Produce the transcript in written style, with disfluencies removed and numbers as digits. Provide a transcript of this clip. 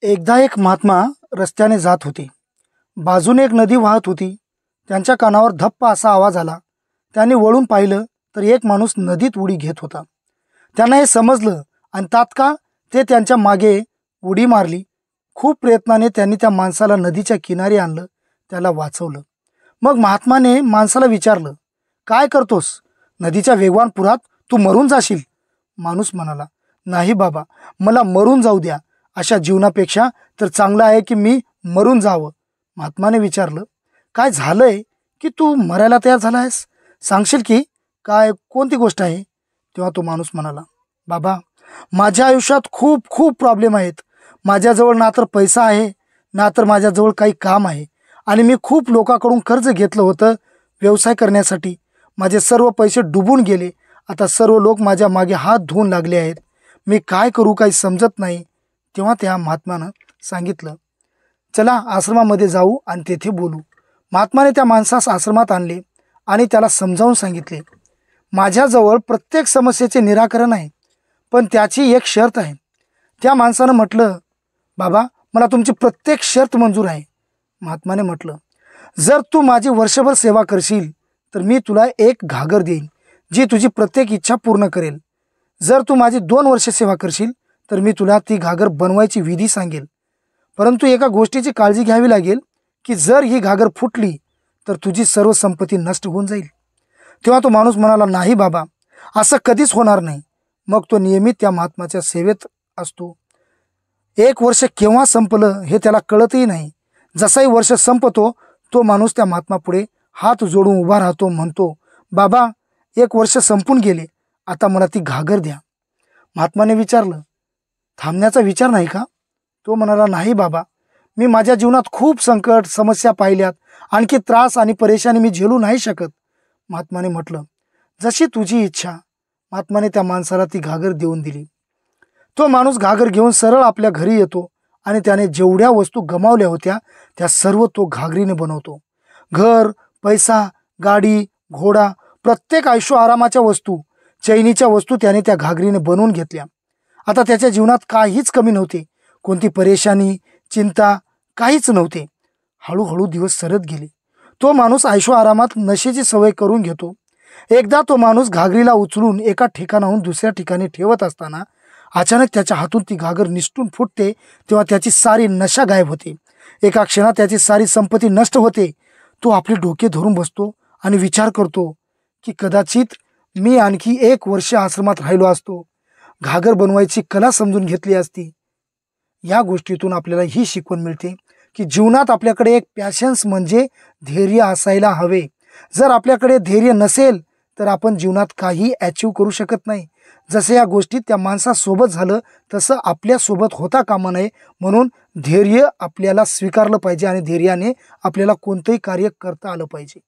एकदा एक महात्मा रस्त्याने जात होते. बाजूने एक नदी वाहत होती. त्यांच्या कानावर धप्पा असा आवाज आला. त्यांनी वळून पाहिलं तर एक माणूस नदीत उडी घेत होता. त्यांना हे समजलं आणि तात्काळ ते त्यांच्या मागे उडी मारली. खूप प्रयत्नाने त्यांनी त्या माणसाला नदीच्या किनारी आणलं, त्याला वाचवलं. मग महात्माने माणसाला विचारलं, काय करतोस? नदीच्या वेगवान पुरात तू मरून जाशील. माणूस म्हणाला, नाही बाबा, मला मरून जाऊ द्या. अशा जीवनापेक्षा तर चांगलं आहे की मी मरून जावं. महात्माने विचारलं, काय झालंय की तू मरायला तयार झाला आहेस? सांगशील की काय, कोणती गोष्ट आहे? तेव्हा तो माणूस म्हणाला, बाबा, माझ्या आयुष्यात खूप खूप प्रॉब्लेम आहेत. माझ्याजवळ ना तर पैसा आहे, ना तर माझ्याजवळ काही काम आहे. आणि मी खूप लोकांकडून कर्ज घेतलं होतं व्यवसाय करण्यासाठी. माझे सर्व पैसे डुबून गेले. आता सर्व लोक माझ्या मागे हात धुवून लागले आहेत. मी काय करू काही समजत नाही. तेव्हा त्या महात्मानं सांगितलं, चला आश्रमामध्ये जाऊ आणि तेथे बोलू. महात्माने त्या माणसास आश्रमात आणले आणि त्याला समजावून सांगितले, माझ्याजवळ प्रत्येक समस्येचे निराकरण आहे, पण त्याची एक शर्त आहे. त्या माणसानं म्हटलं, बाबा, मला तुमची प्रत्येक शर्त मंजूर आहे. महात्माने म्हटलं, जर तू माझी वर्षभर सेवा करशील तर मी तुला एक घागर देईन, जी तुझी प्रत्येक इच्छा पूर्ण करेल. जर तू माझी 2 वर्ष सेवा करशील तर मी तुला ती घागर बनवायची विधी सांगेल. परंतु एका गोष्टीची काळजी घ्यावी लागेल की जर ही घागर फुटली तर तुझी सर्व संपत्ती नष्ट होऊन जाईल. तेव्हा तो माणूस म्हणाला, नाही बाबा, असं कधीच होणार नाही. मग तो नियमित त्या महात्माच्या सेवेत असतो. 1 वर्ष केव्हा संपलं हे त्याला कळतही नाही. जसाही वर्ष संपतो तो माणूस त्या महात्मापुढे हात जोडून उभा राहतो, म्हणतो, बाबा, 1 वर्ष संपून गेले, आता मला ती घागर द्या. महात्माने विचारलं, थांबण्याचा विचार नाही का? तो म्हणाला, नाही बाबा, मी माझ्या जीवनात खूप संकट समस्या पाहिल्यात. आणखी त्रास आणि परेशानी मी झेलू नाही शकत. महात्माने म्हटलं, जशी तुझी इच्छा. महात्माने त्या माणसाला ती घागर देऊन दिली. तो माणूस घागर घेऊन सरळ आपल्या घरी येतो आणि त्याने जेवढ्या वस्तू गमावल्या होत्या त्या सर्व तो घागरीने बनवतो. घर, पैसा, गाडी, घोडा, प्रत्येक आयुष्य आरामाच्या वस्तू, चैनीच्या वस्तू त्याने त्या घागरीने बनवून घेतल्या. आता त्याच्या जीवनात काहीच कमी नव्हते. कोणती परेशानी, चिंता काहीच नव्हते. हळूहळू दिवस सरत गेले. तो माणूस आयुष्य आरामात नशेची सवय करून घेतो. एकदा तो माणूस घागरीला उचलून एका ठिकाणाहून दुसऱ्या ठिकाणी ठेवत असताना अचानक त्याच्या हातून ती घागर निसटून फुटते. तेव्हा त्याची सारी नशा गायब होते. एका क्षणात त्याची सारी संपत्ती नष्ट होते. तो आपले डोके धरून बसतो आणि विचार करतो की कदाचित मी आणखी 1 वर्ष आश्रमात राहिलो असतो, घागर बनवायची कला समजून घेतली असती. या गोष्टीतून आपल्याला ही शिकवण मिळते की जीवनात आपल्याकडे एक पॅशन्स म्हणजे धैर्य असायला हवे. जर आपल्याकडे धैर्य नसेल तर आपण जीवनात काही अचीव करू शकत नाही. जसे या गोष्टीत त्या माणसासोबत झालं तसं आपल्यासोबत होता कामा नये. म्हणून धैर्य आपल्याला स्वीकारलं पाहिजे आणि धैर्याने आपल्याला कोणतंही कार्य करता आलं पाहिजे.